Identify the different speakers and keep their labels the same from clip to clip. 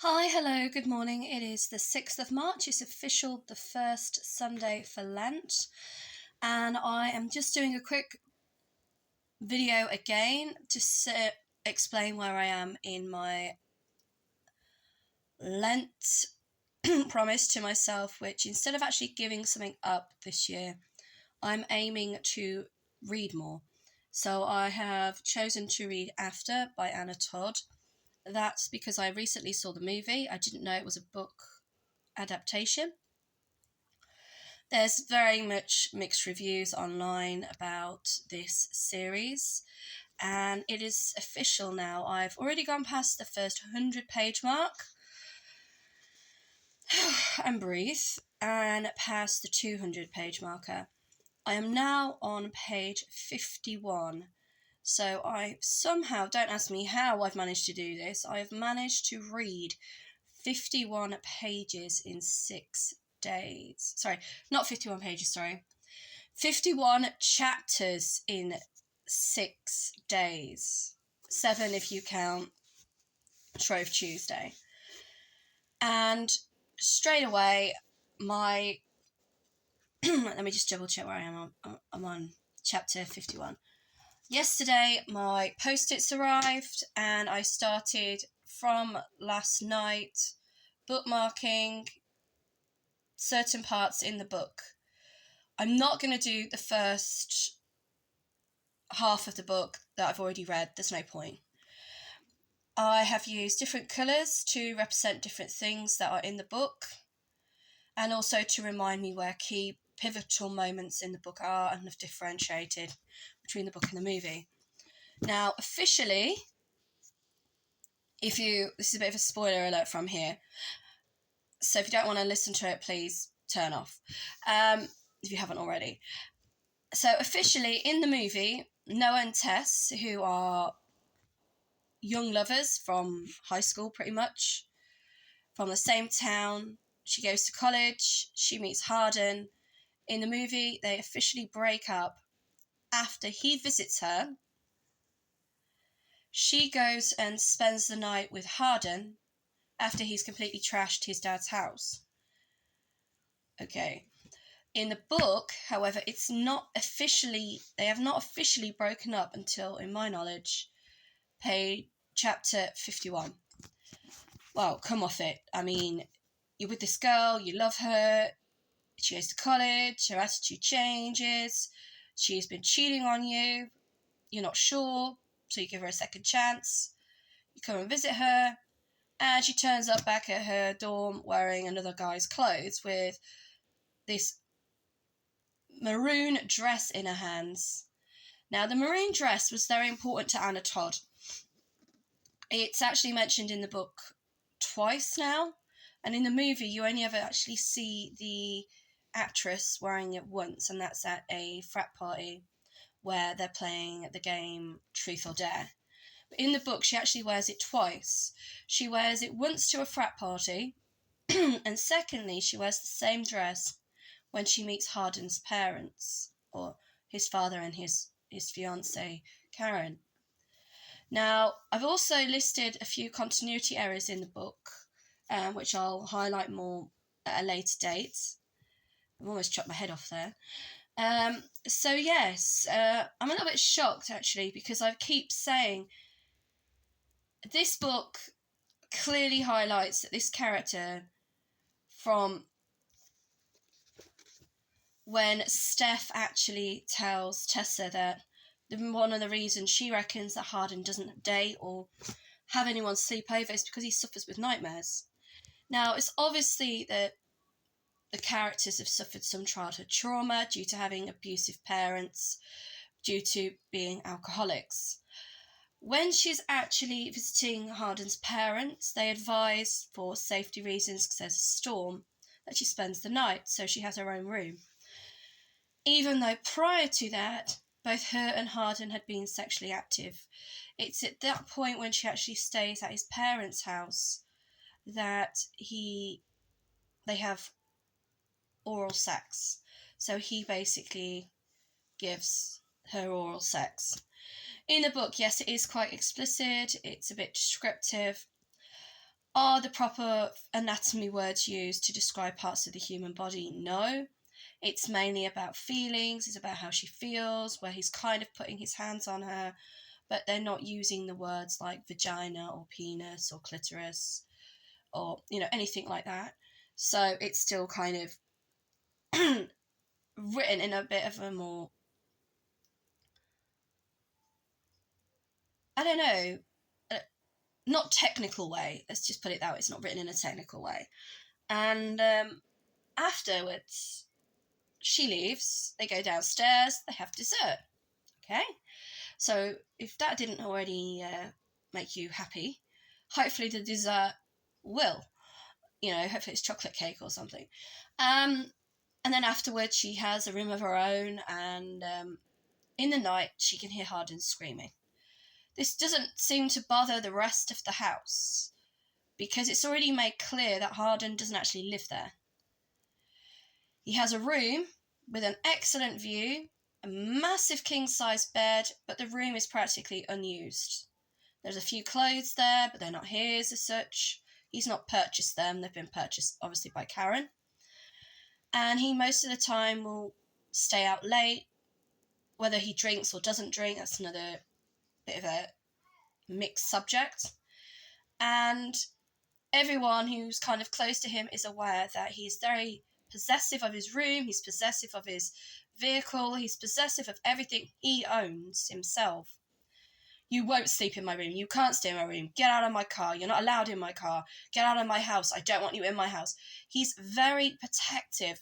Speaker 1: Hi, hello, good morning. It is the 6th of March. It's official, the first Sunday for Lent. And I am just doing a quick video again to explain where I am in my Lent promise to myself, which instead of actually giving something up this year, I'm aiming to read more. So I have chosen to read After by Anna Todd. That's because I recently saw the movie. I didn't know it was a book adaptation. There's very much mixed reviews online about this series, and it is official now. I've already gone past the first 100-page mark and breathe, and past the 200-page marker. I am now on page 51. So I somehow, don't ask me how I've managed to do this, I have managed to read 51 pages in 6 days. Sorry, not 51 pages, sorry. 51 chapters in 6 days. 7 if you count Shrove Tuesday. And straight away, let me just double check where I am. I'm on chapter 51. Yesterday, my post-its arrived, and I started from last night bookmarking certain parts in the book. I'm not going to do the first half of the book that I've already read. There's no point. I have used different colours to represent different things that are in the book, and also to remind me where key pivotal moments in the book are, and have differentiated between the book and the movie. Now, officially, this is a bit of a spoiler alert from here, so if you don't want to listen to it, please turn off, if you haven't already. So officially, in the movie, Noah and Tess, who are young lovers from high school pretty much, from the same town, she goes to college, she meets Harden. In the movie, they officially break up after he visits her. She goes and spends the night with Harden after he's completely trashed his dad's house. Okay. In the book, however, they have not officially broken up until, in my knowledge, chapter 51. Well, come off it. I mean, you're with this girl, you love her, she goes to college, her attitude changes, she's been cheating on you, you're not sure, so you give her a second chance, you come and visit her, and she turns up back at her dorm wearing another guy's clothes with this maroon dress in her hands. Now, the maroon dress was very important to Anna Todd. It's actually mentioned in the book twice now, and in the movie you only ever actually see the actress wearing it once, and that's at a frat party where they're playing the game Truth or Dare. But in the book, she actually wears it twice. She wears it once to a frat party, and secondly, she wears the same dress when she meets Harden's parents, or his father and his fiancée, Karen. Now, I've also listed a few continuity errors in the book, which I'll highlight more at a later date. I've almost chopped my head off there. So yes, I'm a little bit shocked actually, because I keep saying this book clearly highlights that this character, from when Steph actually tells Tessa that one of the reasons she reckons that Harden doesn't date or have anyone sleep over is because he suffers with nightmares. Now, it's obviously that the characters have suffered some childhood trauma due to having abusive parents, due to being alcoholics. When she's actually visiting Harden's parents, they advise, for safety reasons, because there's a storm, that she spends the night, so she has her own room. Even though prior to that, both her and Harden had been sexually active. It's at that point, when she actually stays at his parents' house, that they have oral sex. So he basically gives her oral sex. In the book, yes, it is quite explicit, it's a bit descriptive. Are the proper anatomy words used to describe parts of the human body? No. It's mainly about feelings, it's about how she feels, where he's kind of putting his hands on her, but they're not using the words like vagina or penis or clitoris or, anything like that. So it's still kind of written in a bit of a more, I don't know, not technical way. Let's just put it that way. It's not written in a technical way. And afterwards, she leaves. They go downstairs. They have dessert. Okay? So if that didn't already make you happy, hopefully the dessert will. Hopefully it's chocolate cake or something. And then afterwards, she has a room of her own, and in the night, she can hear Hardin screaming. This doesn't seem to bother the rest of the house, because it's already made clear that Hardin doesn't actually live there. He has a room with an excellent view, a massive king-size bed, but the room is practically unused. There's a few clothes there, but they're not his as such. He's not purchased them. They've been purchased, obviously, by Karen. And he, most of the time, will stay out late. Whether he drinks or doesn't drink, that's another bit of a mixed subject. And everyone who's kind of close to him is aware that he's very possessive of his room, he's possessive of his vehicle, he's possessive of everything he owns himself. You won't sleep in my room, you can't stay in my room, get out of my car, you're not allowed in my car, get out of my house, I don't want you in my house. He's very protective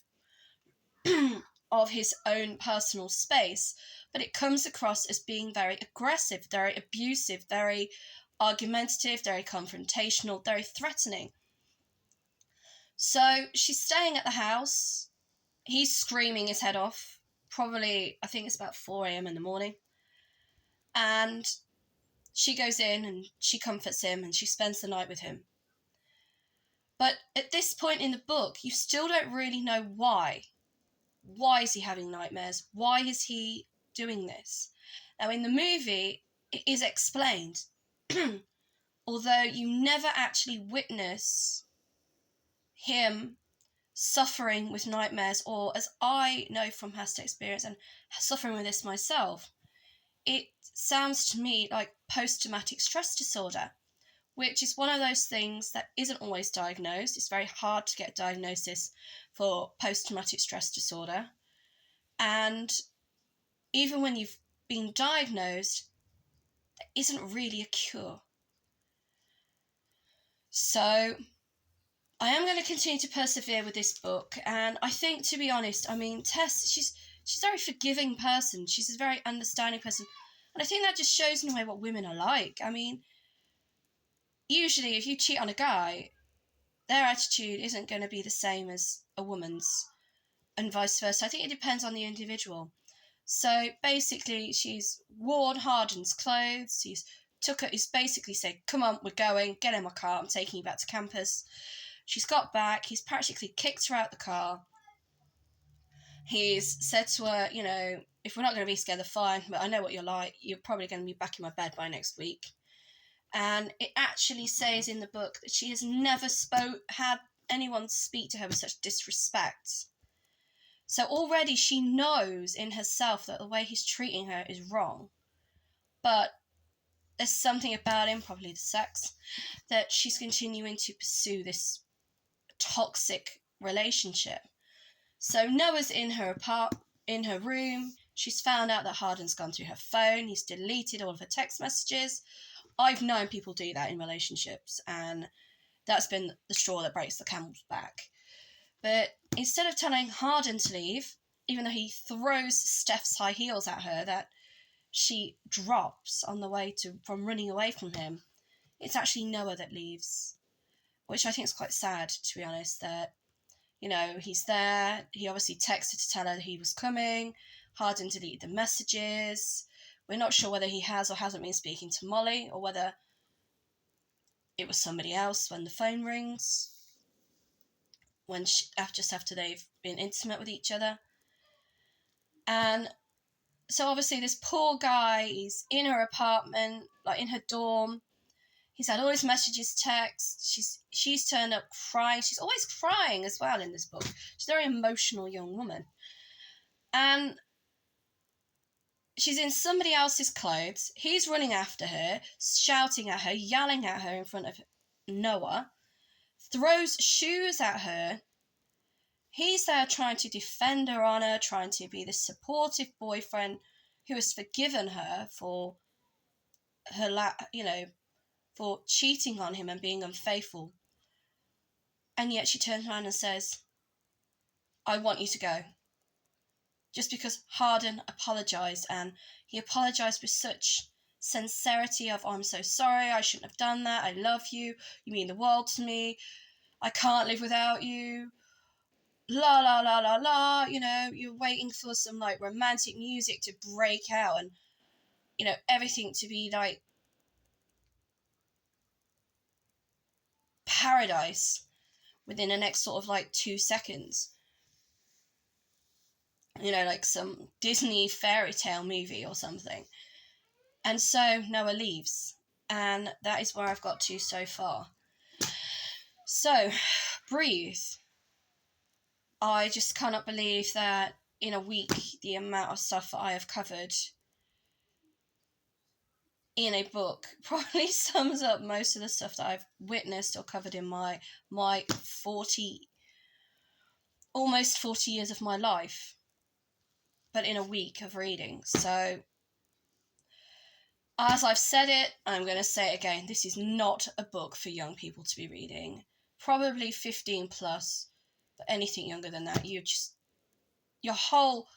Speaker 1: of his own personal space, but it comes across as being very aggressive, very abusive, very argumentative, very confrontational, very threatening. So she's staying at the house. He's screaming his head off. Probably, I think it's about 4 a.m. in the morning. And she goes in and she comforts him and she spends the night with him. But at this point in the book, you still don't really know why. Why is he having nightmares? Why is he doing this? Now, in the movie, it is explained. Although you never actually witness him suffering with nightmares, or as I know from past experience and suffering with this myself, it sounds to me like post-traumatic stress disorder, which is one of those things that isn't always diagnosed. It's very hard to get a diagnosis for post-traumatic stress disorder. And even when you've been diagnosed, there isn't really a cure. So I am going to continue to persevere with this book, and I think, to be honest, Tess, she's a very forgiving person. She's a very understanding person, and I think that just shows in a way what women are like. Usually if you cheat on a guy, their attitude isn't going to be the same as a woman's, and vice versa. I think it depends on the individual. So basically, she's worn Hardin's clothes. He's basically said, "Come on, we're going. Get in my car. I'm taking you back to campus." She's got back. He's practically kicked her out the car. He's said to her, if we're not going to be together, fine, but I know what you're like. You're probably going to be back in my bed by next week. And it actually says in the book that she has never had anyone speak to her with such disrespect. So already she knows in herself that the way he's treating her is wrong. But there's something about him, probably the sex, that she's continuing to pursue this toxic relationship. So Noah's in her room. She's found out that Hardin's gone through her phone. He's deleted all of her text messages. I've known people do that in relationships, and that's been the straw that breaks the camel's back. But instead of telling Hardin to leave, even though he throws Steph's high heels at her that she drops on the way from running away from him, it's actually Noah that leaves, which I think is quite sad, to be honest, that, he's there. He obviously texted to tell her he was coming. Hardin deleted the messages. We're not sure whether he has or hasn't been speaking to Molly, or whether it was somebody else when the phone rings, just after they've been intimate with each other. And so obviously this poor guy is in her apartment, like in her dorm. He's had all his messages, texts. She's turned up crying. She's always crying as well in this book. She's a very emotional young woman. And she's in somebody else's clothes. He's running after her, shouting at her, yelling at her in front of Noah, throws shoes at her. He's there trying to defend her honor, trying to be the supportive boyfriend who has forgiven her for her, for cheating on him and being unfaithful. And yet she turns around and says, I want you to go. Just because Harden apologised, and he apologised with such sincerity of, I'm so sorry, I shouldn't have done that, I love you, you mean the world to me, I can't live without you, la la la la la, you're waiting for some like romantic music to break out and, everything to be like paradise within the next sort of like 2 seconds. Like some Disney fairy tale movie or something. And so Noah leaves. And that is where I've got to so far. So, breathe. I just cannot believe that in a week, the amount of stuff that I have covered in a book probably sums up most of the stuff that I've witnessed or covered in my almost 40 years of my life. But in a week of reading. So, as I've said it, I'm going to say it again, this is not a book for young people to be reading. Probably 15 plus, but anything younger than that, your whole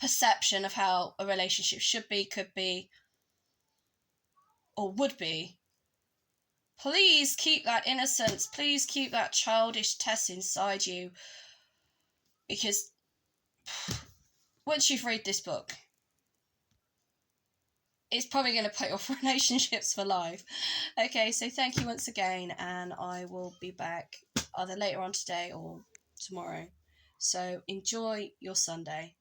Speaker 1: perception of how a relationship should be, could be, or would be, please keep that innocence, please keep that childish Tess inside you, because once you've read this book, it's probably going to put your relationships for life. Okay, so thank you once again, and I will be back either later on today or tomorrow. So enjoy your Sunday.